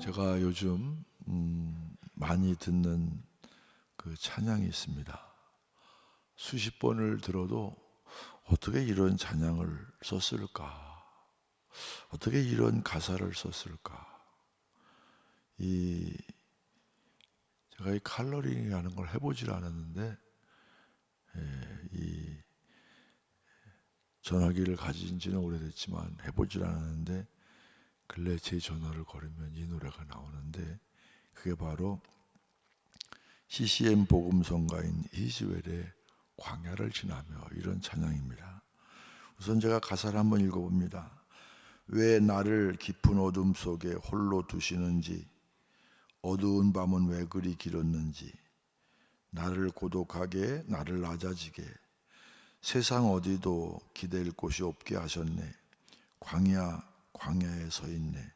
제가 요즘 많이 듣는 그 찬양이 있습니다. 수십 번을 들어도 어떻게 이런 찬양을 썼을까? 어떻게 이런 가사를 썼을까? 제가 이 칼로링이라는 걸 해보질 않았는데, 이 전화기를 가진 지는 오래됐지만 해보질 않았는데, 근래 제 전화를 걸으면 이 노래가 나오는데, 그게 바로 CCM 복음성가인 히즈웰의 광야를 지나며, 이런 찬양입니다. 우선 제가 가사를 한번 읽어봅니다. 왜 나를 깊은 어둠 속에 홀로 두시는지, 어두운 밤은 왜 그리 길었는지, 나를 고독하게 나를 낮아지게 세상 어디도 기댈 곳이 없게 하셨네. 광야에 서 있네.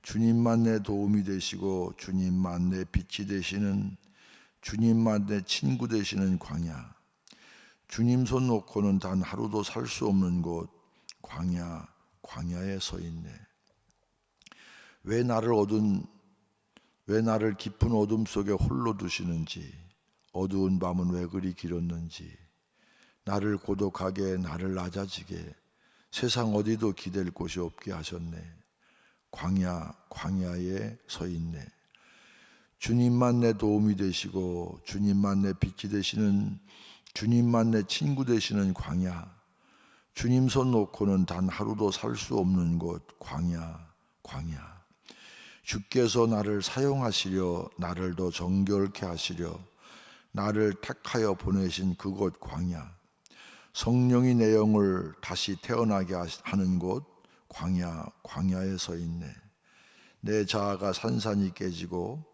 주님만 내 도움이 되시고 주님만 내 빛이 되시는, 주님만 내 친구 되시는 광야, 주님 손 놓고는 단 하루도 살 수 없는 곳 광야에 서 있네. 왜 나를 깊은 어둠 속에 홀로 두시는지, 어두운 밤은 왜 그리 길었는지, 나를 고독하게 나를 낮아지게 세상 어디도 기댈 곳이 없게 하셨네. 광야에 서 있네. 주님만 내 도움이 되시고 주님만 내 빛이 되시는, 주님만 내 친구 되시는 광야, 주님 손 놓고는 단 하루도 살 수 없는 곳 광야. 주께서 나를 사용하시려, 나를 더 정결케 하시려 나를 택하여 보내신 그곳 광야, 성령이 내 영을 다시 태어나게 하는 곳 광야에 서 있네. 내 자아가 산산이 깨지고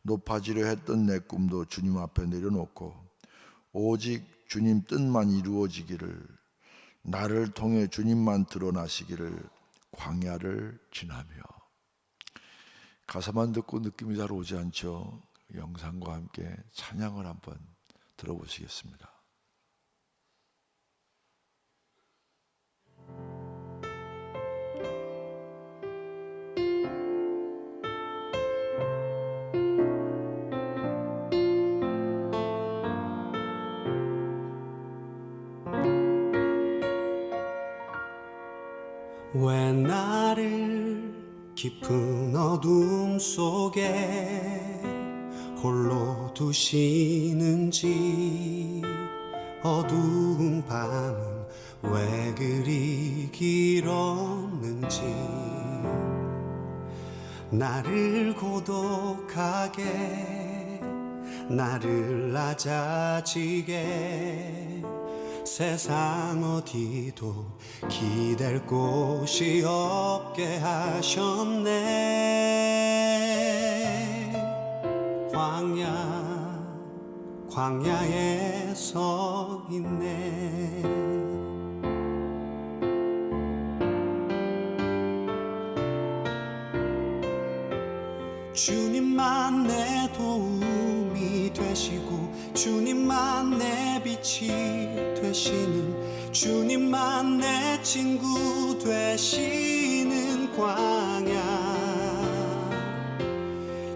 높아지려 했던 내 꿈도 주님 앞에 내려놓고 오직 주님 뜻만 이루어지기를, 나를 통해 주님만 드러나시기를 광야를 지나며. 가사만 듣고 느낌이 잘 오지 않죠? 영상과 함께 찬양을 한번 들어보시겠습니다. 왜 나를 깊은 어둠 속에 홀로 두시는지, 어두운 밤은 왜 그리 길었는지, 나를 고독하게 나를 낮아지게 세상 어디도 기댈 곳이 없게 하셨네. 광야에 서 있네. 주님만 내 도움이 되시고 주님만 내 빛이 되시는, 주님만 내 친구 되시는 광야,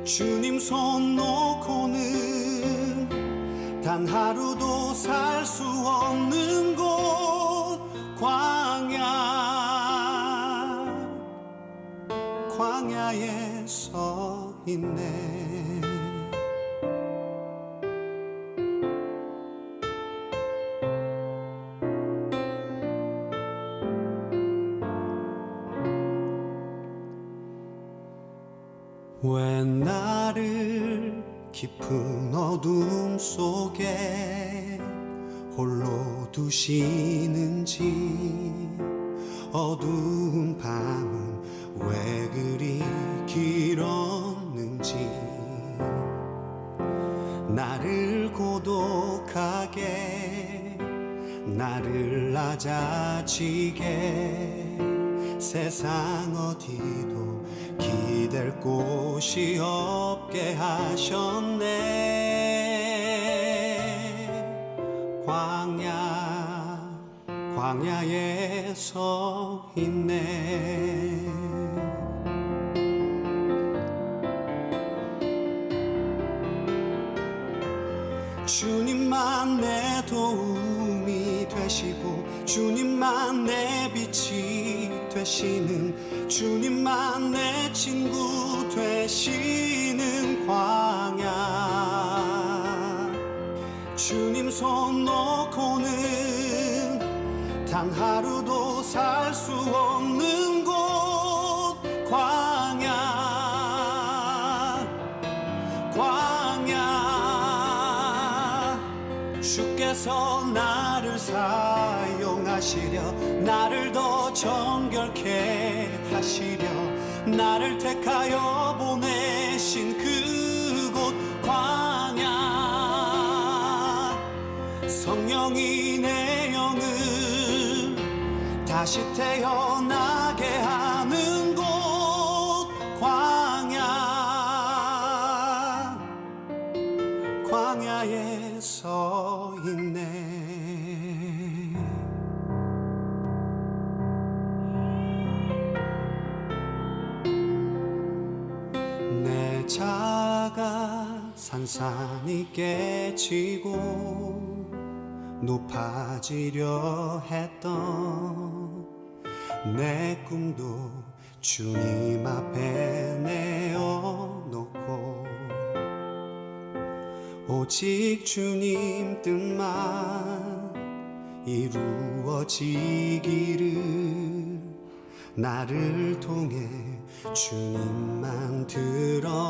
주님 손 놓고는 단 하루도 살 수 없는 곳 광야에 서 있네. 왜 나를 깊은 어둠 속에 홀로 두시는지, 어두운 밤은 왜 그리 길었는지, 나를 고독하게 나를 낮아지게 세상 어디도 기댈 곳이 없게 하셨네. 광야에 서 있네. 주님만 내 빛이 되시는, 주님만 내 친구 되시는 광야. 주님 손 놓고는 단 하루도 살 수 없는 곳, 광야, 광야. 주께서 나를 사용하시려, 나를 더 정결케 하시려, 나를 택하여 보내신 그곳, 광야. 성령이 내 영을 다시 태어나게 하는 곳, 광야, 광야에 서 있네. 내 자가 산산이 깨지고 높아지려 했던 내 꿈도 주님 앞에 내어놓고, 오직 주님 뜻만 이루어지기를, 나를 통해 주님만 드러나시기를.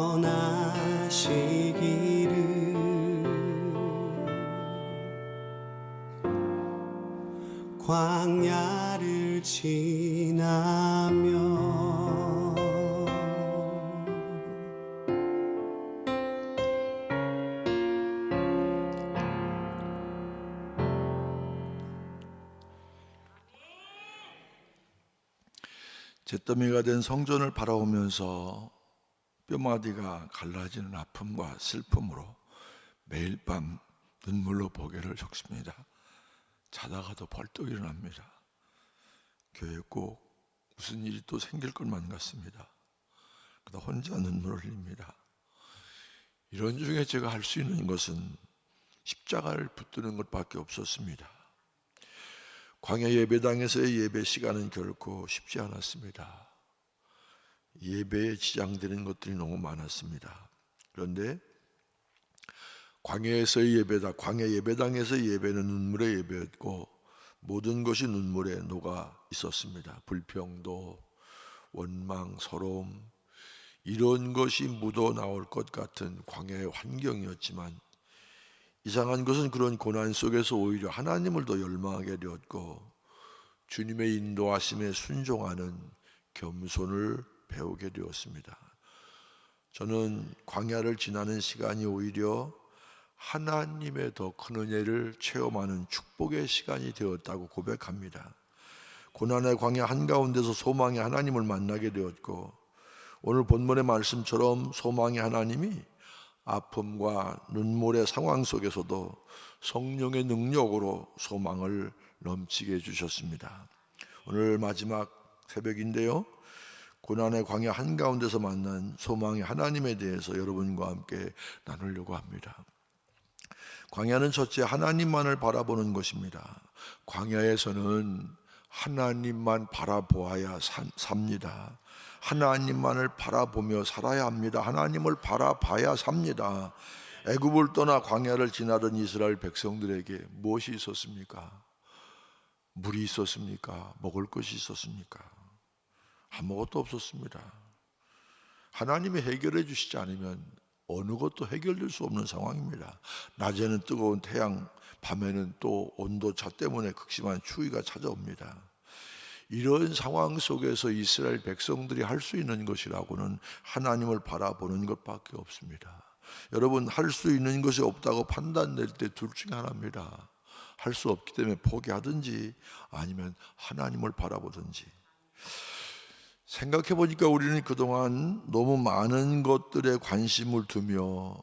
광야를 지나며 잿더미가 된 성전을 바라보면서 뼈마디가 갈라지는 아픔과 슬픔으로 매일 밤 눈물로 보게를 적습니다. 자다가도 벌떡 일어납니다. 교회에 꼭 무슨 일이 또 생길 것만 같습니다. 그러다 혼자 눈물을 흘립니다. 이런 중에 제가 할 수 있는 것은 십자가를 붙드는 것밖에 없었습니다. 광야 예배당에서의 예배 시간은 결코 쉽지 않았습니다. 예배에 지장되는 것들이 너무 많았습니다. 그런데 광야에서의 예배다, 광야 예배당에서의 예배는 눈물의 예배였고 모든 것이 눈물에 녹아 있었습니다. 불평도, 원망, 서러움, 이런 것이 묻어 나올 것 같은 광야의 환경이었지만, 이상한 것은 그런 고난 속에서 오히려 하나님을 더 열망하게 되었고 주님의 인도하심에 순종하는 겸손을 배우게 되었습니다. 저는 광야를 지나는 시간이 오히려 하나님의 더 큰 은혜를 체험하는 축복의 시간이 되었다고 고백합니다. 고난의 광야 한가운데서 소망의 하나님을 만나게 되었고, 오늘 본문의 말씀처럼 소망의 하나님이 아픔과 눈물의 상황 속에서도 성령의 능력으로 소망을 넘치게 해주셨습니다. 오늘 마지막 새벽인데요, 고난의 광야 한가운데서 만난 소망의 하나님에 대해서 여러분과 함께 나누려고 합니다. 광야는 첫째 하나님만을 바라보는 것입니다. 광야에서는 하나님만 바라보아야 삽니다. 하나님만을 바라보며 살아야 합니다. 하나님을 바라봐야 삽니다. 애굽을 떠나 광야를 지나던 이스라엘 백성들에게 무엇이 있었습니까? 물이 있었습니까? 먹을 것이 있었습니까? 아무것도 없었습니다. 하나님이 해결해 주시지 않으면 어느 것도 해결될 수 없는 상황입니다. 낮에는 뜨거운 태양, 밤에는 또 온도차 때문에 극심한 추위가 찾아옵니다. 이런 상황 속에서 이스라엘 백성들이 할 수 있는 것이라고는 하나님을 바라보는 것밖에 없습니다. 여러분, 할 수 있는 것이 없다고 판단될 때 둘 중에 하나입니다. 할 수 없기 때문에 포기하든지 아니면 하나님을 바라보든지. 생각해 보니까 우리는 그동안 너무 많은 것들에 관심을 두며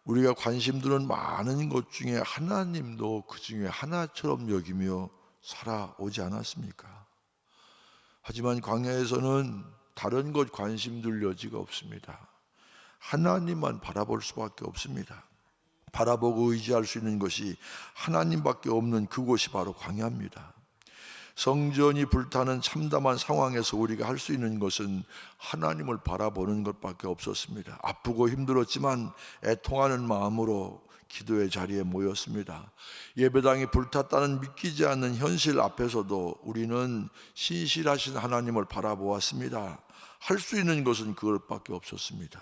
우리가 관심 두는 많은 것 중에 하나님도 그 중에 하나처럼 여기며 살아오지 않았습니까? 하지만 광야에서는 다른 것 관심 둘 여지가 없습니다. 하나님만 바라볼 수밖에 없습니다. 바라보고 의지할 수 있는 것이 하나님밖에 없는 그곳이 바로 광야입니다. 성전이 불타는 참담한 상황에서 우리가 할 수 있는 것은 하나님을 바라보는 것밖에 없었습니다. 아프고 힘들었지만 애통하는 마음으로 기도의 자리에 모였습니다. 예배당이 불탔다는 믿기지 않는 현실 앞에서도 우리는 신실하신 하나님을 바라보았습니다. 할 수 있는 것은 그것밖에 없었습니다.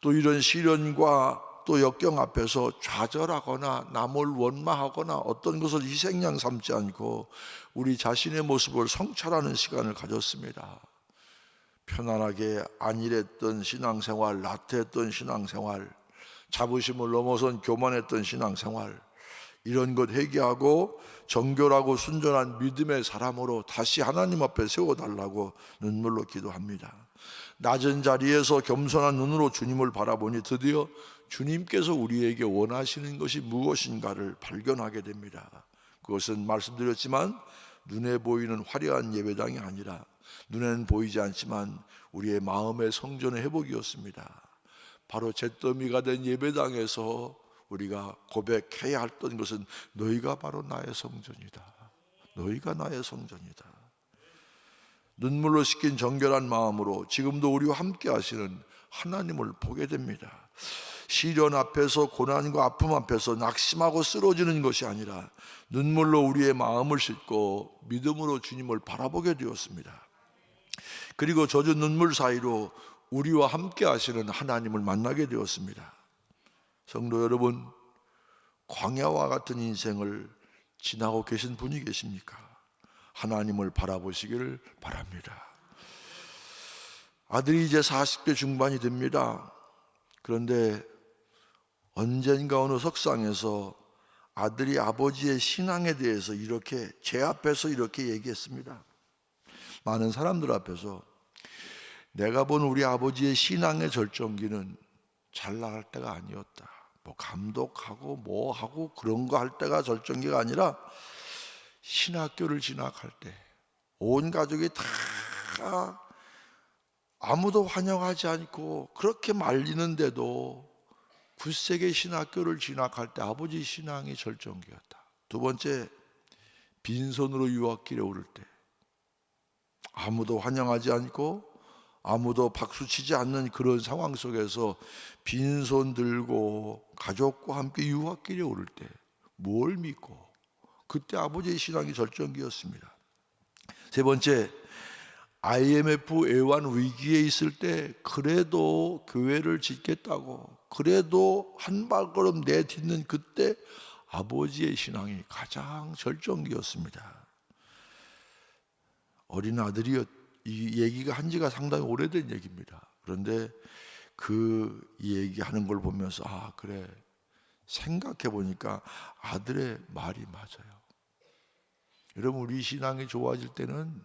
또 이런 시련과 또 역경 앞에서 좌절하거나 남을 원망하거나 어떤 것을 희생양 삼지 않고 우리 자신의 모습을 성찰하는 시간을 가졌습니다. 편안하게 안일했던 신앙생활, 나태했던 신앙생활, 자부심을 넘어선 교만했던 신앙생활, 이런 것 회개하고 정결하고 순전한 믿음의 사람으로 다시 하나님 앞에 세워달라고 눈물로 기도합니다. 낮은 자리에서 겸손한 눈으로 주님을 바라보니 드디어 주님께서 우리에게 원하시는 것이 무엇인가를 발견하게 됩니다. 그것은 말씀드렸지만 눈에 보이는 화려한 예배당이 아니라 눈에는 보이지 않지만 우리의 마음의 성전의 회복이었습니다. 바로 잿더미가 된 예배당에서 우리가 고백해야 했던 것은 너희가 바로 나의 성전이다. 너희가 나의 성전이다. 눈물로 씻긴 정결한 마음으로 지금도 우리와 함께 하시는 하나님을 보게 됩니다. 시련 앞에서 고난과 아픔 앞에서 낙심하고 쓰러지는 것이 아니라 눈물로 우리의 마음을 씻고 믿음으로 주님을 바라보게 되었습니다. 그리고 젖은 눈물 사이로 우리와 함께 하시는 하나님을 만나게 되었습니다. 성도 여러분, 광야와 같은 인생을 지나고 계신 분이 계십니까? 하나님을 바라보시기를 바랍니다. 아들이 이제 40대 중반이 됩니다. 그런데 언젠가 어느 석상에서 아들이 아버지의 신앙에 대해서 이렇게 제 앞에서 이렇게 얘기했습니다. 많은 사람들 앞에서 내가 본 우리 아버지의 신앙의 절정기는 잘 나갈 때가 아니었다. 뭐 감독하고 뭐 하고 그런 거 할 때가 절정기가 아니라 신학교를 진학할 때 온 가족이 다 아무도 환영하지 않고 그렇게 말리는데도 굳세게 신학교를 진학할 때 아버지 신앙이 절정기였다. 두 번째, 빈손으로 유학길에 오를 때 아무도 환영하지 않고 아무도 박수치지 않는 그런 상황 속에서 빈손 들고 가족과 함께 유학길에 오를 때 뭘 믿고, 그때 아버지의 신앙이 절정기였습니다. 세 번째, IMF 애완 위기에 있을 때 그래도 교회를 짓겠다고, 그래도 한 발걸음 내딛는 그때 아버지의 신앙이 가장 절정기였습니다. 어린 아들이 이 얘기가 한 지가 상당히 오래된 얘기입니다. 그런데 그 얘기하는 걸 보면서 아 그래, 생각해 보니까 아들의 말이 맞아요. 여러분, 우리 신앙이 좋아질 때는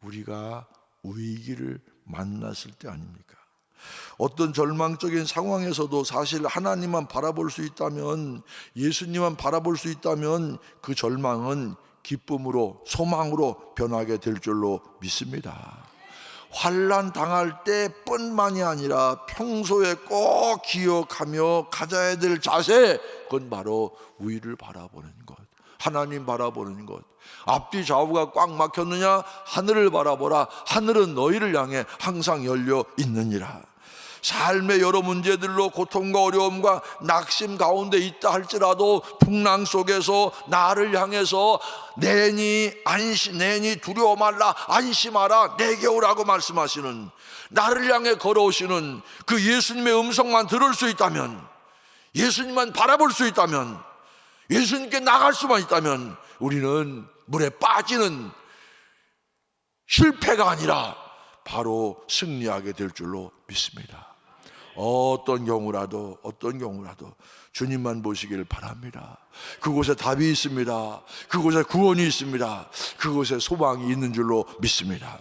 우리가 위기를 만났을 때 아닙니까? 어떤 절망적인 상황에서도 사실 하나님만 바라볼 수 있다면, 예수님만 바라볼 수 있다면 그 절망은 기쁨으로, 소망으로 변하게 될 줄로 믿습니다. 환난 당할 때뿐만이 아니라 평소에 꼭 기억하며 가져야 될 자세, 그건 바로 위를 바라보는 것, 하나님 바라보는 것. 앞뒤 좌우가 꽉 막혔느냐? 하늘을 바라보라. 하늘은 너희를 향해 항상 열려 있느니라. 삶의 여러 문제들로 고통과 어려움과 낙심 가운데 있다 할지라도 풍랑 속에서 나를 향해서 내니 두려워 말라, 안심하라, 내게 오라고 말씀하시는, 나를 향해 걸어오시는 그 예수님의 음성만 들을 수 있다면, 예수님만 바라볼 수 있다면, 예수님께 나갈 수만 있다면 우리는 물에 빠지는 실패가 아니라 바로 승리하게 될 줄로 믿습니다. 어떤 경우라도 주님만 보시길 바랍니다. 그곳에 답이 있습니다. 그곳에 구원이 있습니다. 그곳에 소망이 있는 줄로 믿습니다.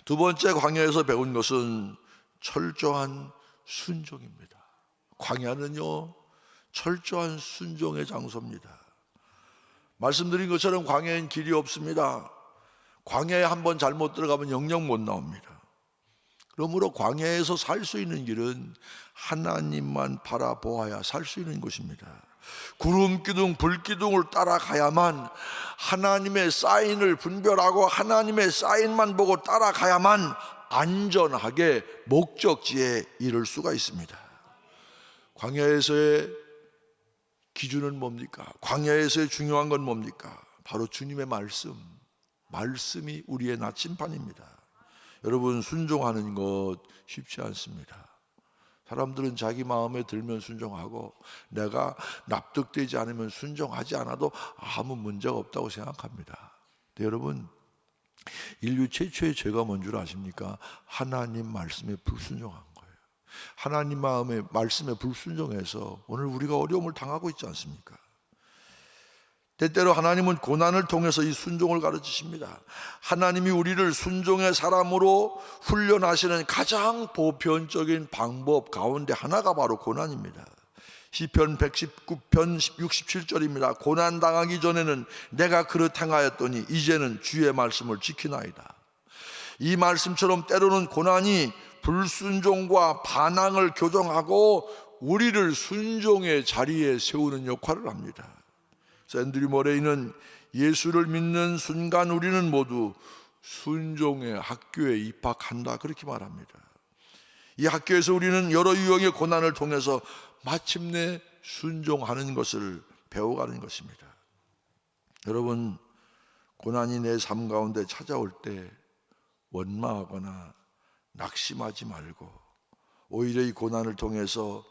두 번째, 광야에서 배운 것은 철저한 순종입니다. 광야는요, 철저한 순종의 장소입니다. 말씀드린 것처럼 광야엔 길이 없습니다. 광야에 한번 잘못 들어가면 영영 못 나옵니다. 그러므로 광야에서 살 수 있는 길은 하나님만 바라보아야 살 수 있는 것입니다. 구름 기둥, 불 기둥을 따라가야만, 하나님의 사인을 분별하고 하나님의 사인만 보고 따라가야만 안전하게 목적지에 이를 수가 있습니다. 광야에서의 기준은 뭡니까? 광야에서의 중요한 건 뭡니까? 바로 주님의 말씀이 우리의 나침반입니다. 여러분, 순종하는 것 쉽지 않습니다. 사람들은 자기 마음에 들면 순종하고 내가 납득되지 않으면 순종하지 않아도 아무 문제가 없다고 생각합니다. 근데 여러분, 인류 최초의 죄가 뭔 줄 아십니까? 하나님 말씀에 불순종한 거예요. 하나님 마음의 말씀에 불순종해서 오늘 우리가 어려움을 당하고 있지 않습니까? 때때로 하나님은 고난을 통해서 이 순종을 가르치십니다. 하나님이 우리를 순종의 사람으로 훈련하시는 가장 보편적인 방법 가운데 하나가 바로 고난입니다. 시편 119편 67절입니다. 고난 당하기 전에는 내가 그릇 행하였더니 이제는 주의 말씀을 지키나이다. 이 말씀처럼 때로는 고난이 불순종과 반항을 교정하고 우리를 순종의 자리에 세우는 역할을 합니다. 앤드류 머레이는 예수를 믿는 순간 우리는 모두 순종의 학교에 입학한다, 그렇게 말합니다. 이 학교에서 우리는 여러 유형의 고난을 통해서 마침내 순종하는 것을 배워가는 것입니다. 여러분, 고난이 내 삶 가운데 찾아올 때 원망하거나 낙심하지 말고 오히려 이 고난을 통해서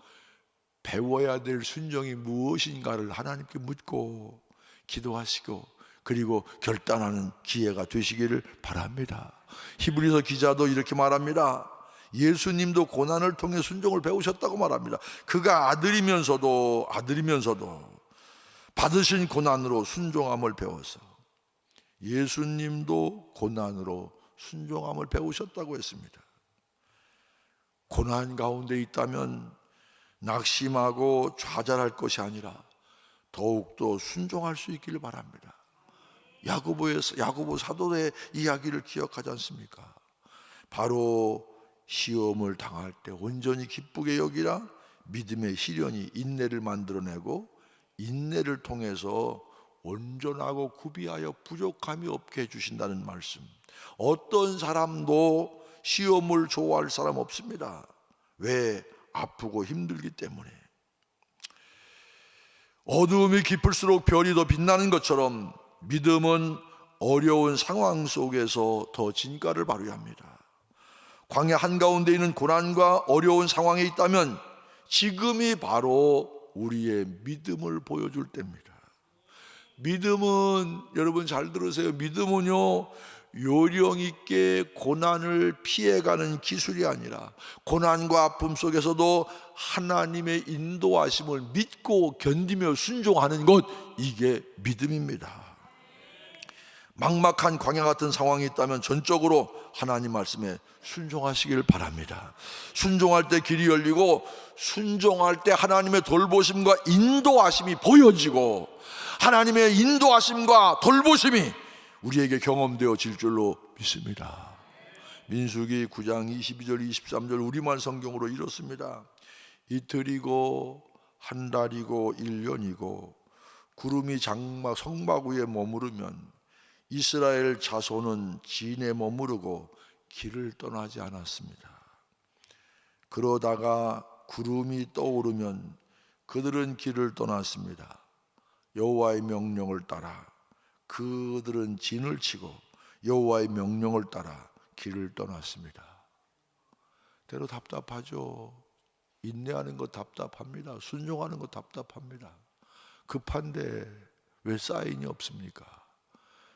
배워야 될 순종이 무엇인가를 하나님께 묻고 기도하시고 그리고 결단하는 기회가 되시기를 바랍니다. 히브리서 기자도 이렇게 말합니다. 예수님도 고난을 통해 순종을 배우셨다고 말합니다. 그가 아들이면서도 받으신 고난으로 순종함을 배워서 예수님도 고난으로 순종함을 배우셨다고 했습니다. 고난 가운데 있다면 낙심하고 좌절할 것이 아니라 더욱더 순종할 수 있기를 바랍니다. 야고보 사도의 이야기를 기억하지 않습니까? 바로 시험을 당할 때 온전히 기쁘게 여기라 믿음의 시련이 인내를 만들어내고 인내를 통해서 온전하고 구비하여 부족함이 없게 해주신다는 말씀. 어떤 사람도 시험을 좋아할 사람 없습니다. 왜? 아프고 힘들기 때문에. 어두움이 깊을수록 별이 더 빛나는 것처럼 믿음은 어려운 상황 속에서 더 진가를 발휘합니다. 광야 한가운데 있는 고난과 어려운 상황에 있다면 지금이 바로 우리의 믿음을 보여줄 때입니다. 믿음은, 여러분 잘 들으세요, 믿음은요 요령 있게 고난을 피해가는 기술이 아니라 고난과 아픔 속에서도 하나님의 인도하심을 믿고 견디며 순종하는 것, 이게 믿음입니다. 막막한 광야 같은 상황이 있다면 전적으로 하나님 말씀에 순종하시길 바랍니다. 순종할 때 길이 열리고 순종할 때 하나님의 돌보심과 인도하심이 보여지고 하나님의 인도하심과 돌보심이 우리에게 경험되어질 줄로 믿습니다. 민수기 9장 22절 23절 우리말 성경으로 이렇습니다. 이틀이고 한 달이고 1년이고 구름이 장막 성막 위에 머무르면 이스라엘 자손은 진에 머무르고 길을 떠나지 않았습니다. 그러다가 구름이 떠오르면 그들은 길을 떠났습니다. 여호와의 명령을 따라 그들은 진을 치고 여호와의 명령을 따라 길을 떠났습니다. 때로 답답하죠. 인내하는 거 답답합니다. 순종하는 거 답답합니다. 급한데 왜 사인이 없습니까?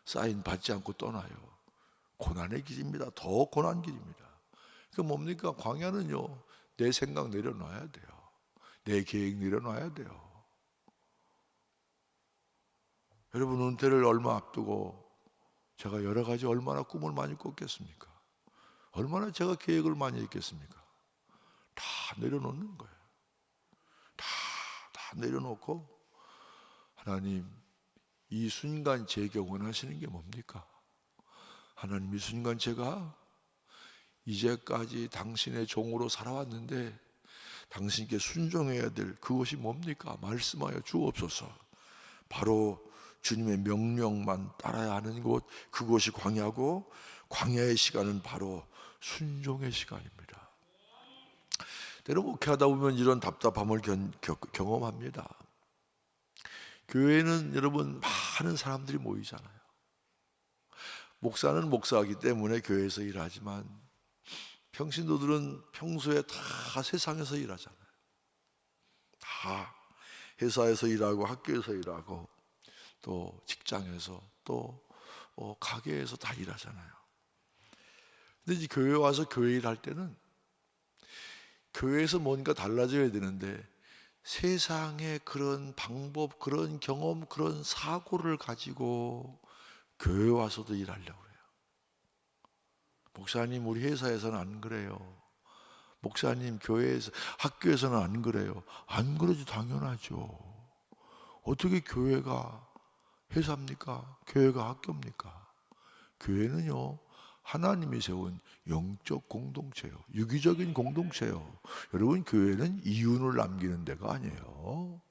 사인 받지 않고 떠나요. 고난의 길입니다. 더 고난 길입니다. 그 뭡니까? 광야는요, 내 생각 내려놔야 돼요. 내 계획 내려놔야 돼요. 여러분, 은퇴를 얼마 앞두고 제가 여러 가지 얼마나 꿈을 많이 꿨겠습니까? 얼마나 제가 계획을 많이 했겠습니까? 다 내려놓는 거예요. 다 내려놓고 하나님, 이 순간 제게 원하시는 게 뭡니까? 하나님, 이 순간 제가 이제까지 당신의 종으로 살아왔는데 당신께 순종해야 될 그것이 뭡니까? 말씀하여 주옵소서. 바로 주님의 명령만 따라야 하는 곳, 그것이 광야고, 광야의 시간은 바로 순종의 시간입니다. 때로 목회하다 보면 이런 답답함을 경험합니다. 교회는 여러분 많은 사람들이 모이잖아요. 목사는 목사이기 때문에 교회에서 일하지만 평신도들은 평소에 다 세상에서 일하잖아요. 다 회사에서 일하고 학교에서 일하고 또 직장에서 또 가게에서 다 일하잖아요. 근데 이제 교회 와서 교회 일할 때는 교회에서 뭔가 달라져야 되는데 세상의 그런 방법, 그런 경험, 그런 사고를 가지고 교회 와서도 일하려고 해요. 목사님, 우리 회사에서는 안 그래요. 목사님, 교회에서, 학교에서는 안 그래요. 안 그래도 당연하죠. 어떻게 교회가 회사입니까? 교회가 학교입니까? 교회는요, 하나님이 세운 영적 공동체요, 유기적인 공동체요. 여러분, 교회는 이윤을 남기는 데가 아니에요.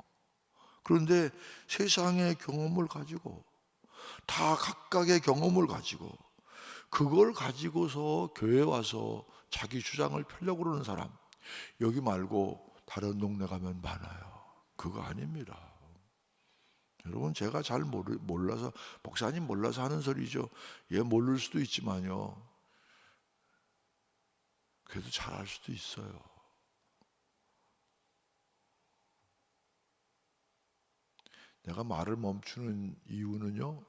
그런데 세상의 경험을 가지고, 다 각각의 경험을 가지고, 그걸 가지고서 교회 와서 자기 주장을 펴려고 그러는 사람, 여기 말고 다른 동네 가면 많아요. 그거 아닙니다. 여러분, 제가 잘 몰라서, 목사님 몰라서 하는 소리죠. 예, 모를 수도 있지만요, 그래도 잘할 수도 있어요. 내가 말을 멈추는 이유는요,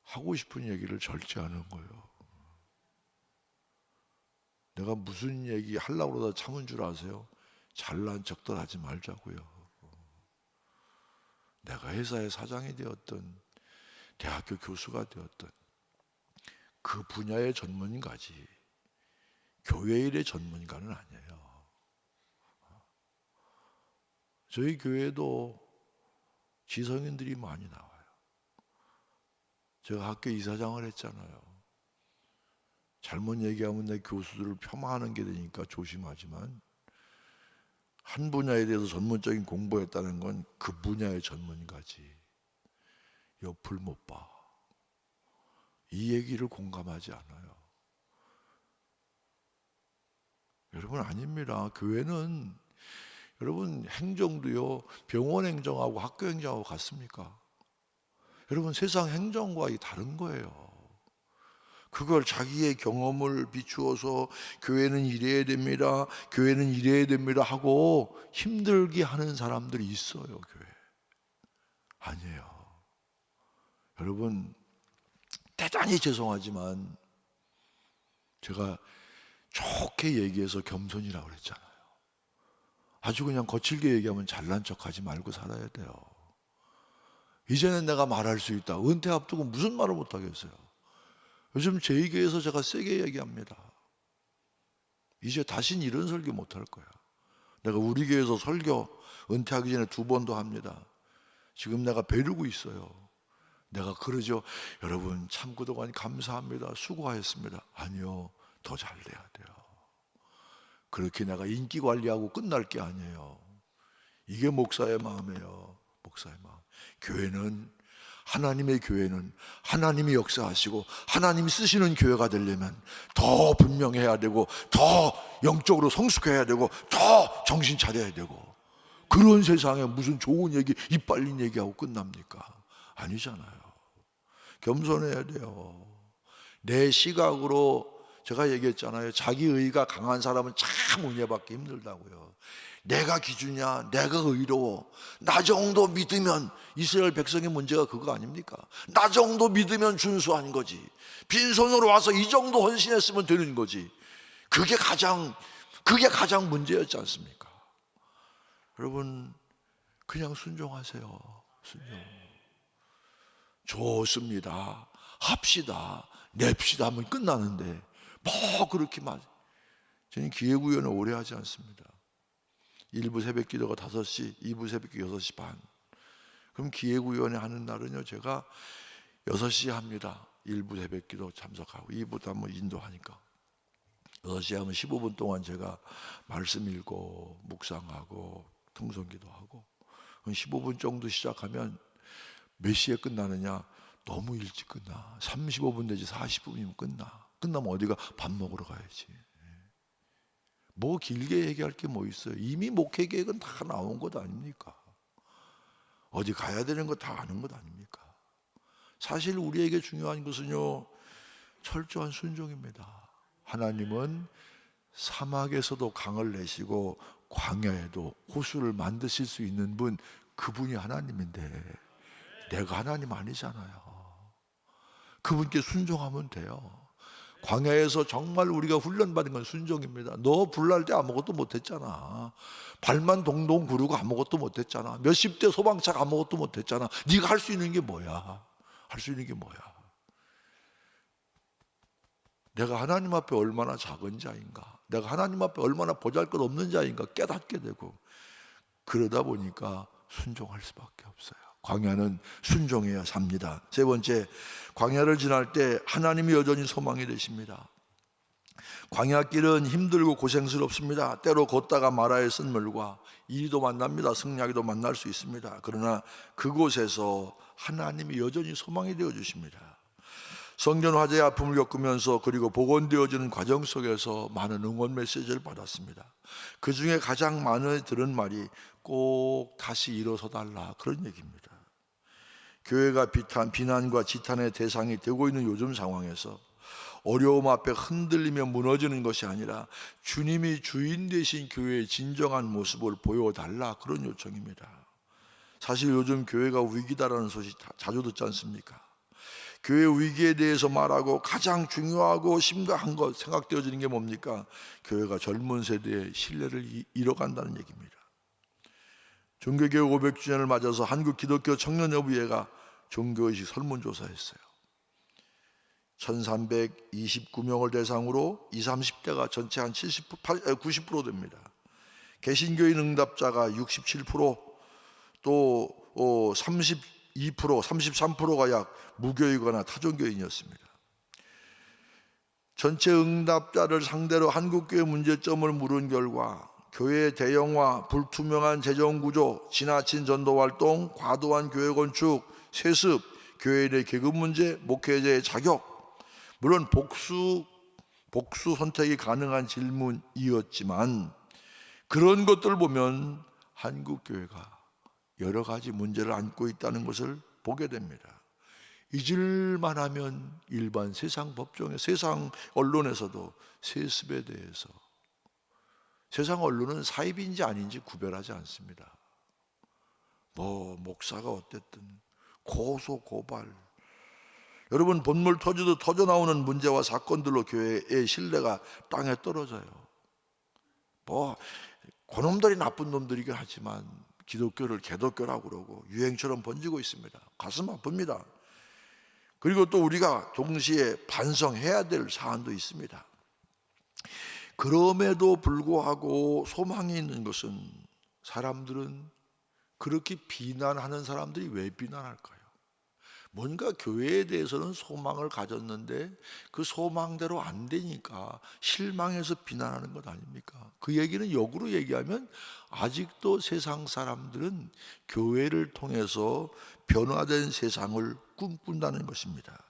하고 싶은 얘기를 절제하는 거예요. 내가 무슨 얘기 하려고 그러다 참은 줄 아세요? 잘난 척들 하지 말자고요. 내가 회사의 사장이 되었든 대학교 교수가 되었든 그 분야의 전문가지 교회 일의 전문가는 아니에요. 저희 교회도 지성인들이 많이 나와요. 제가 학교 이사장을 했잖아요. 잘못 얘기하면 내 교수들을 폄하하는 게 되니까 조심하지만, 한 분야에 대해서 전문적인 공부했다는 건 그 분야의 전문가지 옆을 못 봐. 이 얘기를 공감하지 않아요. 여러분, 아닙니다. 교회는 여러분 행정도요, 병원 행정하고 학교 행정하고 같습니까? 여러분, 세상 행정과 다른 거예요. 그걸 자기의 경험을 비추어서 교회는 이래야 됩니다, 교회는 이래야 됩니다 하고 힘들게 하는 사람들이 있어요. 교회 아니에요. 여러분, 대단히 죄송하지만 제가 좋게 얘기해서 겸손이라고 그랬잖아요. 아주 그냥 거칠게 얘기하면 잘난 척하지 말고 살아야 돼요. 이제는 내가 말할 수 있다. 은퇴 앞두고 무슨 말을 못하겠어요. 요즘 저희 교회에서 제가 세게 얘기합니다. 이제 다신 이런 설교 못할 거야. 내가 우리 교회에서 설교 은퇴하기 전에 2번도 합니다. 지금 내가 배우고 있어요. 내가 그러죠. 여러분, 참 그동안 감사합니다, 수고하셨습니다. 아니요, 더 잘 돼야 돼요. 그렇게 내가 인기 관리하고 끝날 게 아니에요. 이게 목사의 마음이에요. 목사의 마음. 교회는, 하나님의 교회는 하나님이 역사하시고 하나님이 쓰시는 교회가 되려면 더 분명해야 되고, 더 영적으로 성숙해야 되고, 더 정신 차려야 되고. 그런 세상에 무슨 좋은 얘기, 이빨린 얘기하고 끝납니까? 아니잖아요. 겸손해야 돼요. 내 시각으로, 제가 얘기했잖아요. 자기 의가 강한 사람은 참 은혜 받기 힘들다고요. 내가 기준이야, 내가 의로워, 나 정도 믿으면, 이스라엘 백성의 문제가 그거 아닙니까? 나 정도 믿으면 준수한 거지. 빈손으로 와서 이 정도 헌신했으면 되는 거지. 그게 가장 문제였지 않습니까? 여러분, 그냥 순종하세요. 순종. 좋습니다, 합시다, 냅시다 하면 끝나는데 뭐 그렇게 저는 기회구현을 오래 하지 않습니다. 1부 새벽 기도가 5시, 2부 새벽 기도 6시 반. 그럼 기회구현회 하는 날은요, 제가 6시에 합니다. 1부 새벽 기도 참석하고 2부도 한번 인도하니까. 6시에 하면 15분 동안 제가 말씀 읽고 묵상하고 통성기도하고 15분 정도 시작하면 몇 시에 끝나느냐? 너무 일찍 끝나. 35분 내지 40분이면 끝나. 끝나면 어디가 밥 먹으러 가야지. 뭐 길게 얘기할 게 뭐 있어요? 이미 목회 계획은 다 나온 것 아닙니까? 어디 가야 되는 거 다 아는 것 아닙니까? 사실 우리에게 중요한 것은요, 철저한 순종입니다. 하나님은 사막에서도 강을 내시고 광야에도 호수를 만드실 수 있는 분, 그분이 하나님인데 내가 하나님 아니잖아요. 그분께 순종하면 돼요. 광야에서 정말 우리가 훈련받은 건 순종입니다. 너 불날 때 아무것도 못했잖아. 발만 동동 구르고 아무것도 못했잖아. 몇십 대 소방차가 아무것도 못했잖아. 네가 할 수 있는 게 뭐야? 할 수 있는 게 뭐야? 내가 하나님 앞에 얼마나 작은 자인가, 내가 하나님 앞에 얼마나 보잘것없는 자인가 깨닫게 되고, 그러다 보니까 순종할 수밖에 없어요. 광야는 순종해야 삽니다. 세 번째, 광야를 지날 때 하나님이 여전히 소망이 되십니다. 광야길은 힘들고 고생스럽습니다. 때로 걷다가 마라의 쓴물과 이리도 만납니다. 승냥이도 만날 수 있습니다. 그러나 그곳에서 하나님이 여전히 소망이 되어 주십니다. 성전 화재의 아픔을 겪으면서 그리고 복원되어지는 과정 속에서 많은 응원 메시지를 받았습니다. 그 중에 가장 많이 들은 말이 꼭 다시 일어서 달라, 그런 얘기입니다. 교회가 비난과 지탄의 대상이 되고 있는 요즘 상황에서 어려움 앞에 흔들리며 무너지는 것이 아니라 주님이 주인 되신 교회의 진정한 모습을 보여달라, 그런 요청입니다. 사실 요즘 교회가 위기다라는 소식 자주 듣지 않습니까? 교회 위기에 대해서 말하고 가장 중요하고 심각한 것 생각되어지는 게 뭡니까? 교회가 젊은 세대의 신뢰를 잃어간다는 얘기입니다. 종교개혁 500주년을 맞아서 한국기독교 청년여부회가 종교의식 설문조사했어요. 1329명을 대상으로 20, 30대가 전체 한 90% 됩니다. 개신교인 응답자가 67%, 또 32%, 33%가 약 무교이거나 타종교인이었습니다. 전체 응답자를 상대로 한국교회 문제점을 물은 결과 교회 대형화, 불투명한 재정구조, 지나친 전도활동, 과도한 교회 건축, 세습, 교회 내 계급 문제, 목회자의 자격, 물론 복수 선택이 가능한 질문이었지만 그런 것들을 보면 한국교회가 여러 가지 문제를 안고 있다는 것을 보게 됩니다. 잊을만 하면 일반 세상 법정에, 세상 언론에서도 세습에 대해서, 세상 언론은 사입인지 아닌지 구별하지 않습니다. 뭐 목사가 어쨌든 고소 고발, 여러분 본물 터져 나오는 문제와 사건들로 교회의 신뢰가 땅에 떨어져요. 뭐 그놈들이 나쁜 놈들이긴 하지만 기독교를 개독교라고 그러고 유행처럼 번지고 있습니다. 가슴 아픕니다. 그리고 또 우리가 동시에 반성해야 될 사안도 있습니다. 그럼에도 불구하고 소망이 있는 것은, 사람들은 그렇게 비난하는 사람들이 왜 비난할까요? 뭔가 교회에 대해서는 소망을 가졌는데 그 소망대로 안 되니까 실망해서 비난하는 것 아닙니까? 그 얘기는 역으로 얘기하면 아직도 세상 사람들은 교회를 통해서 변화된 세상을 꿈꾼다는 것입니다.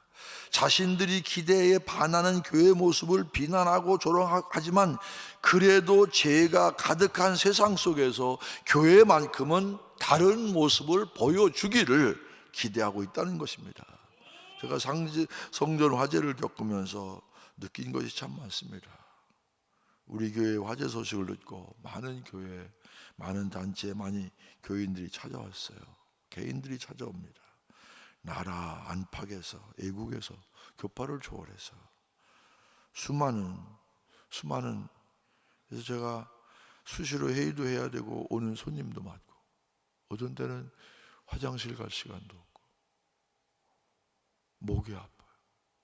자신들이 기대에 반하는 교회 모습을 비난하고 조롱하지만 그래도 죄가 가득한 세상 속에서 교회만큼은 다른 모습을 보여주기를 기대하고 있다는 것입니다. 제가 성전 화재를 겪으면서 느낀 것이 참 많습니다. 우리 교회 화재 소식을 듣고 많은 교회, 많은 단체, 많이 교인들이 찾아왔어요. 개인들이 찾아옵니다. 나라 안팎에서, 애국에서, 교파를 초월해서 수많은, 그래서 제가 수시로 회의도 해야 되고 오는 손님도 많고, 어떤 때는 화장실 갈 시간도 없고 목이 아파요.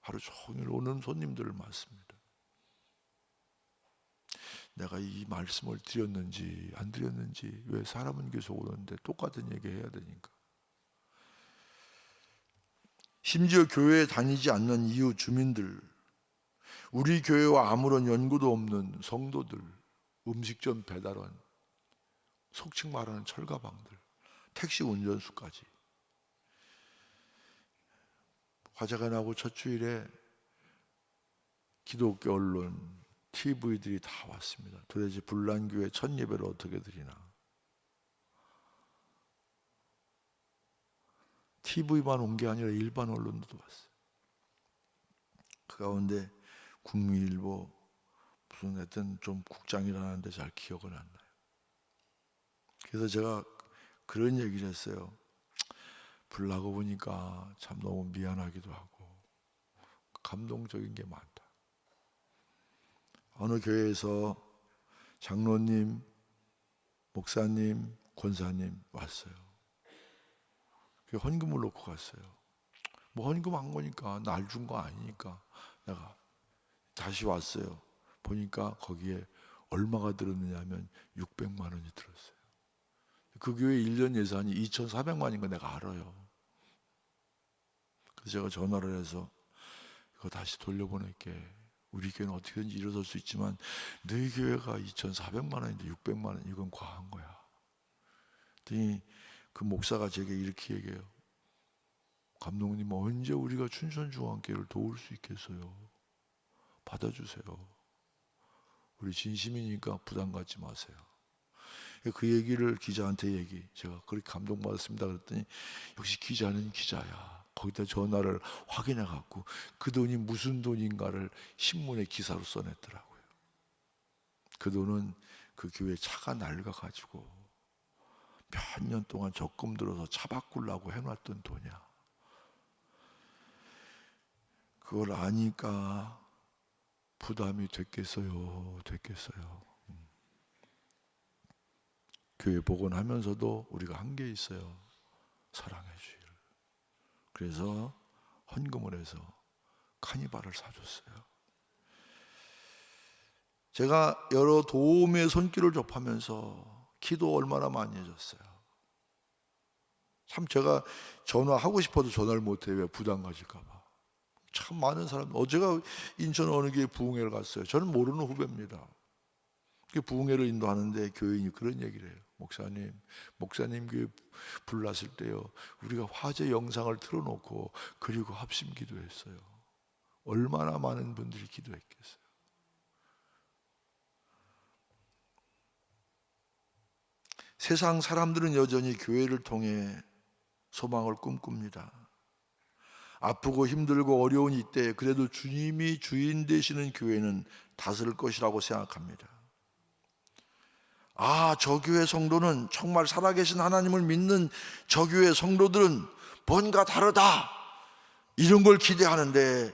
하루 종일 오는 손님들을 맞습니다. 내가 이 말씀을 드렸는지 안 드렸는지, 왜 사람은 계속 오는데 똑같은 얘기 해야 되니까. 심지어 교회에 다니지 않는 이웃 주민들, 우리 교회와 아무런 연고도 없는 성도들, 음식점 배달원, 속칭 말하는 철가방들, 택시 운전수까지. 화재가 나고 첫 주일에 기독교 언론, TV들이 다 왔습니다. 도대체 불난교회 첫 예배를 어떻게 드리나. TV만 온 게 아니라 일반 언론도 왔어요. 그 가운데 국민일보 무슨 하여튼 좀 국장이라는데 잘 기억은 안 나요. 그래서 제가 그런 얘기를 했어요. 불나고 보니까 참 너무 미안하기도 하고 감동적인 게 많다. 어느 교회에서 장로님, 목사님, 권사님 왔어요. 헌금을 놓고 갔어요. 뭐 헌금 한 거니까, 날 준 거 아니니까. 내가 다시 왔어요. 보니까 거기에 얼마가 들었느냐 하면 600만 원이 들었어요. 그 교회 1년 예산이 2,400만인 거 내가 알아요. 그래서 제가 전화를 해서 이거 다시 돌려보낼게. 우리 교회는 어떻게든지 일어설 수 있지만 너희 교회가 2,400만 원인데 600만 원 이건 과한 거야. 그랬더니 그 목사가 제게 이렇게 얘기해요. 감독님, 언제 우리가 춘천중앙교회를 도울 수 있겠어요? 받아주세요. 우리 진심이니까 부담 갖지 마세요. 그 얘기를 기자한테 제가 그렇게 감동받았습니다. 그랬더니 역시 기자는 기자야. 거기다 전화를 확인해 갖고 그 돈이 무슨 돈인가를 신문에 기사로 써냈더라고요. 그 돈은 그 교회 차가 낡아 가지고 몇 년 동안 적금 들어서 차 바꾸려고 해놨던 돈이야. 그걸 아니까 부담이 됐겠어요. 교회 복원하면서도 우리가 한 게 있어요. 사랑의 주일. 그래서 헌금을 해서 카니발을 사줬어요. 제가 여러 도움의 손길을 접하면서 기도 얼마나 많이 해줬어요. 참 제가 전화하고 싶어도 전화를 못해요. 왜? 부담 가질까 봐. 참 많은 사람들. 어제가 인천 어느 교회 부흥회를 갔어요. 저는 모르는 후배입니다. 부흥회를 인도하는데 교인이 그런 얘기를 해요. 목사님 교회 불났을 때요, 우리가 화재 영상을 틀어놓고 그리고 합심 기도했어요. 얼마나 많은 분들이 기도했겠어요. 세상 사람들은 여전히 교회를 통해 소망을 꿈꿉니다. 아프고 힘들고 어려운 이때 그래도 주님이 주인 되시는 교회는 다스릴 것이라고 생각합니다. 저 교회 성도는 정말 살아계신 하나님을 믿는 저 교회 성도들은 뭔가 다르다, 이런 걸 기대하는데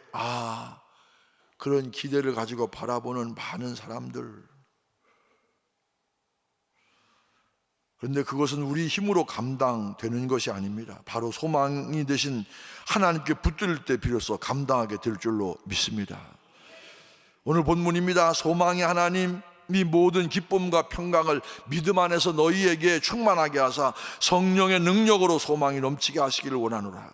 그런 기대를 가지고 바라보는 많은 사람들. 그런데 그것은 우리 힘으로 감당되는 것이 아닙니다. 바로 소망이 되신 하나님께 붙들 때 비로소 감당하게 될 줄로 믿습니다. 오늘 본문입니다. 소망의 하나님이 모든 기쁨과 평강을 믿음 안에서 너희에게 충만하게 하사 성령의 능력으로 소망이 넘치게 하시기를 원하노라.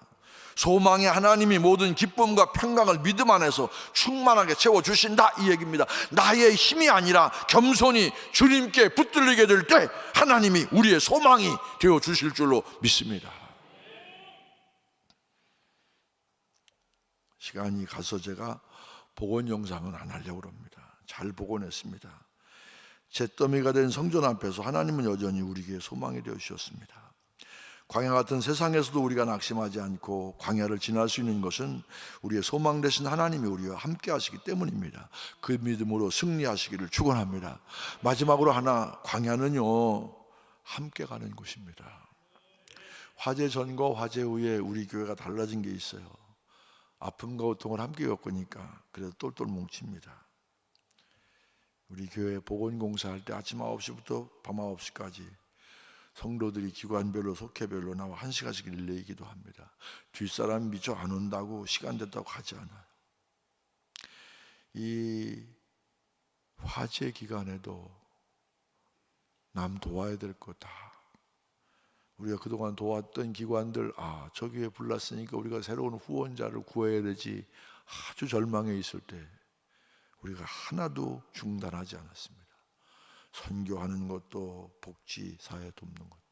소망의 하나님이 모든 기쁨과 평강을 믿음 안에서 충만하게 채워주신다, 이 얘기입니다. 나의 힘이 아니라 겸손히 주님께 붙들리게 될 때 하나님이 우리의 소망이 되어주실 줄로 믿습니다. 시간이 가서 제가 복원 영상은 안 하려고 합니다. 잘 복원했습니다. 잿더미가 된 성전 앞에서 하나님은 여전히 우리에게 소망이 되어주셨습니다. 광야 같은 세상에서도 우리가 낙심하지 않고 광야를 지날 수 있는 것은 우리의 소망 되신 하나님이 우리와 함께 하시기 때문입니다. 그 믿음으로 승리하시기를 축원합니다. 마지막으로 하나, 광야는요 함께 가는 곳입니다. 화재 전과 화재 후에 우리 교회가 달라진 게 있어요. 아픔과 고통을 함께 겪으니까 그래도 똘똘 뭉칩니다. 우리 교회 복원공사할 때 아침 9시부터 밤 9시까지 성도들이 기관별로 속회별로 나와 1시간씩 릴레이 기도합니다. 뒷사람이 미처 안 온다고 시간 됐다고 가지 않아요. 이 화재 기간에도 남 도와야 될 거 다, 우리가 그동안 도왔던 기관들, 저 교회 불났으니까 우리가 새로운 후원자를 구해야 되지, 아주 절망해 있을 때 우리가 하나도 중단하지 않았습니다. 선교하는 것도 복지, 사회 돕는 것도.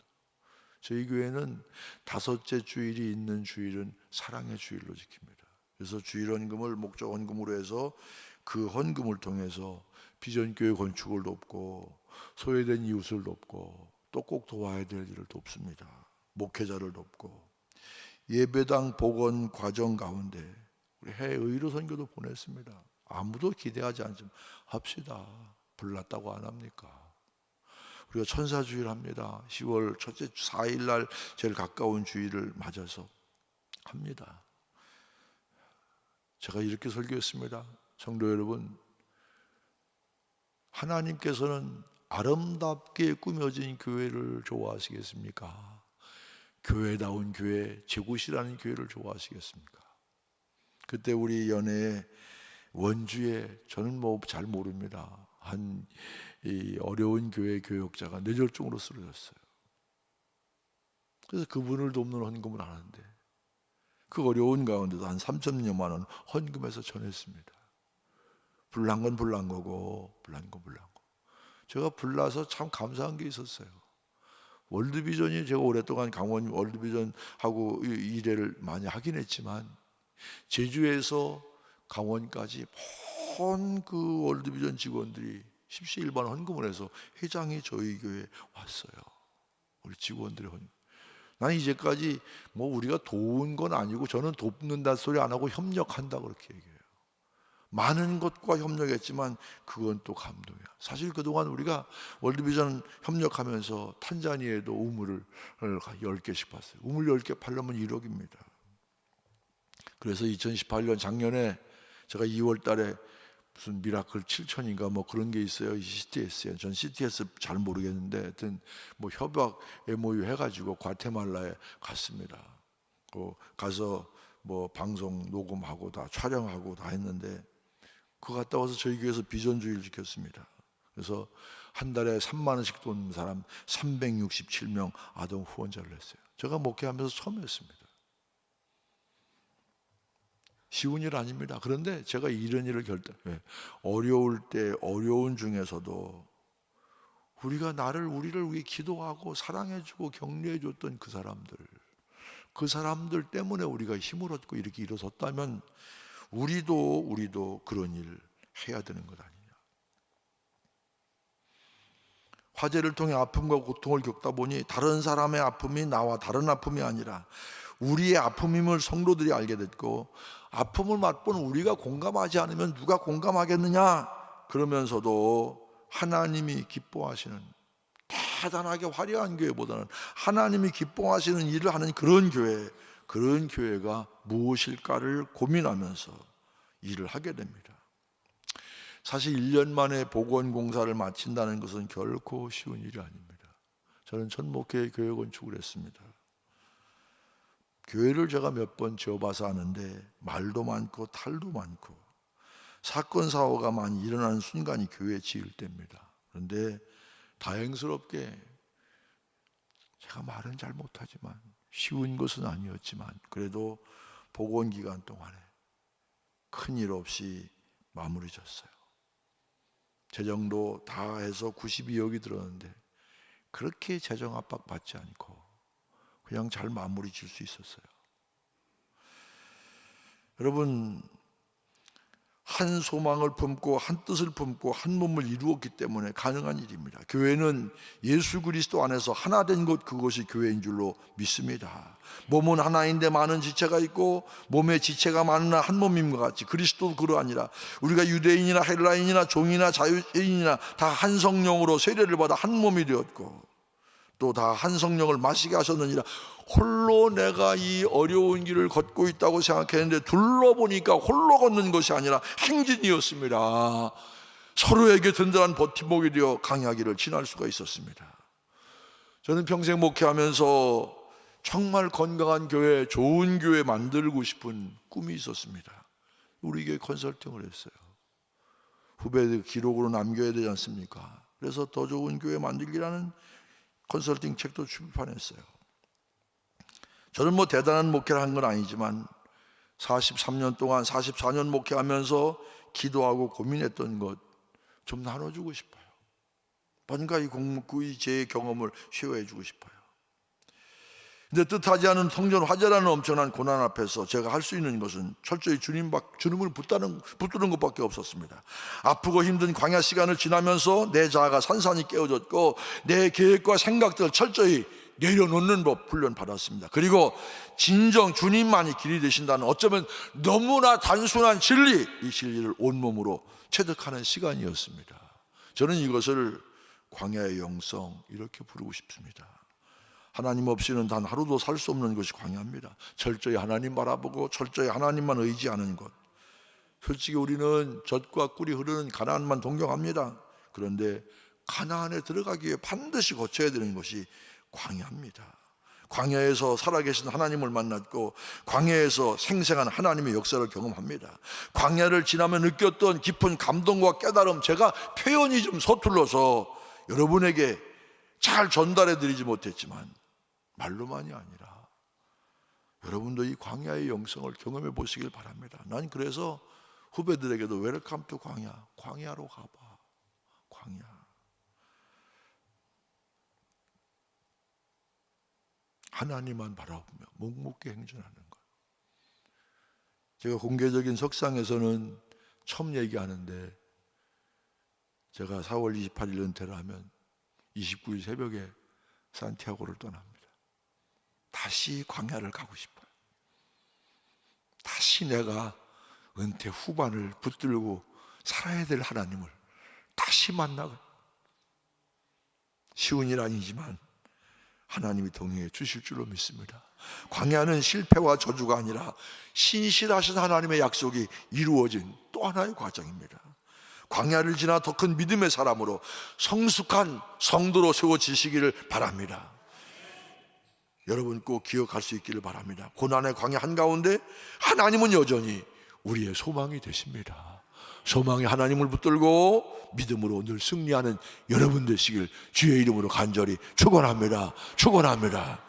저희 교회는 5째 주일이 있는 주일은 사랑의 주일로 지킵니다. 그래서 주일헌금을 목적 헌금으로 해서 그 헌금을 통해서 비전교회 건축을 돕고 소외된 이웃을 돕고 또 꼭 도와야 될 일을 돕습니다. 목회자를 돕고 예배당 복원 과정 가운데 우리 해외 의료 선교도 보냈습니다. 아무도 기대하지 않지만 합시다. 불났다고 안 합니까? 우리가 천사주일 합니다. 10월 첫째 4일 날 제일 가까운 주일을 맞아서 합니다. 제가 이렇게 설교했습니다. 성도 여러분, 하나님께서는 아름답게 꾸며진 교회를 좋아하시겠습니까? 교회다운 교회, 제굿이라는 교회를 좋아하시겠습니까? 그때 우리 연애에 원주에, 저는 뭐 잘 모릅니다, 한 이 어려운 교회 교역자가 뇌졸중으로 쓰러졌어요. 그래서 그분을 돕는 헌금을 하는데 그 어려운 가운데도 한 3천여만 원 헌금해서 전했습니다. 불난 건 불난 거고 불난 건 불난 거. 제가 불나서 참 감사한 게 있었어요. 월드비전이, 제가 오랫동안 강원 월드비전하고 일회를 많이 하긴 했지만 제주에서 강원까지 온 그 월드비전 직원들이 십시일반 헌금을 해서 회장이 저희 교회에 왔어요. 우리 직원들의 헌금. 난 이제까지 뭐 우리가 도운 건 아니고, 저는 돕는다 소리 안 하고 협력한다 그렇게 얘기해요. 많은 것과 협력했지만 그건 또 감동이야. 사실 그동안 우리가 월드비전 협력하면서 탄자니아에도 우물을 10개씩 봤어요. 우물 10개 팔려면 1억입니다. 그래서 2018년 작년에 제가 2월 달에 무슨 미라클 7천인가 뭐 그런 게 있어요. CTS에. 전 CTS 잘 모르겠는데 하여튼 뭐 협약 MOU 해가지고 과테말라에 갔습니다. 가서 뭐 방송 녹음하고 다 촬영하고 다 했는데 그거 갔다 와서 저희 교회에서 비전주의를 지켰습니다. 그래서 한 달에 3만 원씩 도는 사람 367명 아동 후원자를 했어요. 제가 목회하면서 처음 했습니다. 쉬운 일 아닙니다. 그런데 제가 이런 일을 어려울 때, 어려운 중에서도 우리가 우리를 위해 기도하고 사랑해주고 격려해줬던 그 사람들 때문에 우리가 힘을 얻고 이렇게 일어섰다면 우리도 그런 일 해야 되는 것 아니냐. 화재를 통해 아픔과 고통을 겪다 보니 다른 사람의 아픔이 나와 다른 아픔이 아니라 우리의 아픔임을 성도들이 알게 됐고, 아픔을 맛본 우리가 공감하지 않으면 누가 공감하겠느냐. 그러면서도 하나님이 기뻐하시는, 대단하게 화려한 교회보다는 하나님이 기뻐하시는 일을 하는 그런 교회가 무엇일까를 고민하면서 일을 하게 됩니다. 사실 1년 만에 복원공사를 마친다는 것은 결코 쉬운 일이 아닙니다. 저는 첫 목회 교회 건축을 했습니다. 교회를 제가 몇 번 지어봐서 아는데 말도 많고 탈도 많고 사건 사고가 많이 일어나는 순간이 교회 지을 때입니다. 그런데 다행스럽게 제가 말은 잘 못하지만 쉬운 것은 아니었지만 그래도 복원 기간 동안에 큰일 없이 마무리 졌어요. 재정도 다 해서 92억이 들었는데 그렇게 재정 압박 받지 않고 그냥 잘 마무리 질 수 있었어요. 여러분, 한 소망을 품고 한 뜻을 품고 한 몸을 이루었기 때문에 가능한 일입니다. 교회는 예수 그리스도 안에서 하나 된 것, 그것이 교회인 줄로 믿습니다. 몸은 하나인데 많은 지체가 있고 몸의 지체가 많으나 한 몸인 것 같이 그리스도도 그러하니라. 우리가 유대인이나 헬라인이나 종이나 자유인이나 다 한 성령으로 세례를 받아 한 몸이 되었고 또 다 한 성령을 마시게 하셨느니라. 홀로 내가 이 어려운 길을 걷고 있다고 생각했는데 둘러보니까 홀로 걷는 것이 아니라 행진이었습니다. 서로에게 든든한 버팀목이 되어 강야길을 지날 수가 있었습니다. 저는 평생 목회하면서 정말 건강한 교회, 좋은 교회 만들고 싶은 꿈이 있었습니다. 우리 교회 컨설팅을 했어요. 후배들 기록으로 남겨야 되지 않습니까? 그래서 더 좋은 교회 만들기라는 컨설팅 책도 출판했어요. 저는 뭐 대단한 목회를 한 건 아니지만 43년 동안 44년 목회하면서 기도하고 고민했던 것 좀 나눠주고 싶어요. 뭔가 제 경험을 쉐어해주고 싶어요. 근데 뜻하지 않은 성전 화재라는 엄청난 고난 앞에서 제가 할 수 있는 것은 철저히 주님을 붙드는 것밖에 없었습니다. 아프고 힘든 광야 시간을 지나면서 내 자아가 산산이 깨어졌고 내 계획과 생각들을 철저히 내려놓는 법 훈련 받았습니다. 그리고 진정 주님만이 길이 되신다는 어쩌면 너무나 단순한 진리, 이 진리를 온몸으로 체득하는 시간이었습니다. 저는 이것을 광야의 영성 이렇게 부르고 싶습니다. 하나님 없이는 단 하루도 살 수 없는 것이 광야입니다. 철저히 하나님 바라보고 철저히 하나님만 의지하는 것. 솔직히 우리는 젖과 꿀이 흐르는 가나안만 동경합니다. 그런데 가나안에 들어가기 위해 반드시 거쳐야 되는 것이 광야입니다. 광야에서 살아계신 하나님을 만났고 광야에서 생생한 하나님의 역사를 경험합니다. 광야를 지나며 느꼈던 깊은 감동과 깨달음, 제가 표현이 좀 서툴러서 여러분에게 잘 전달해 드리지 못했지만 말로만이 아니라 여러분도 이 광야의 영성을 경험해 보시길 바랍니다. 난 그래서 후배들에게도 웰컴 투 광야, 광야로 가봐. 광야. 하나님만 바라보며 묵묵히 행진하는 것. 제가 공개적인 석상에서는 처음 얘기하는데 제가 4월 28일 은퇴를 하면 29일 새벽에 산티아고를 떠납니다. 다시 광야를 가고 싶어요. 다시 내가 은퇴 후반을 붙들고 살아야 될 하나님을 다시 만나고, 쉬운 일 아니지만 하나님이 동행해 주실 줄로 믿습니다. 광야는 실패와 저주가 아니라 신실하신 하나님의 약속이 이루어진 또 하나의 과정입니다. 광야를 지나 더 큰 믿음의 사람으로 성숙한 성도로 세워지시기를 바랍니다. 여러분 꼭 기억할 수 있기를 바랍니다. 고난의 광야 한가운데 하나님은 여전히 우리의 소망이 되십니다. 소망의 하나님을 붙들고 믿음으로 늘 승리하는 여러분 되시길 주의 이름으로 간절히 축원합니다. 축원합니다.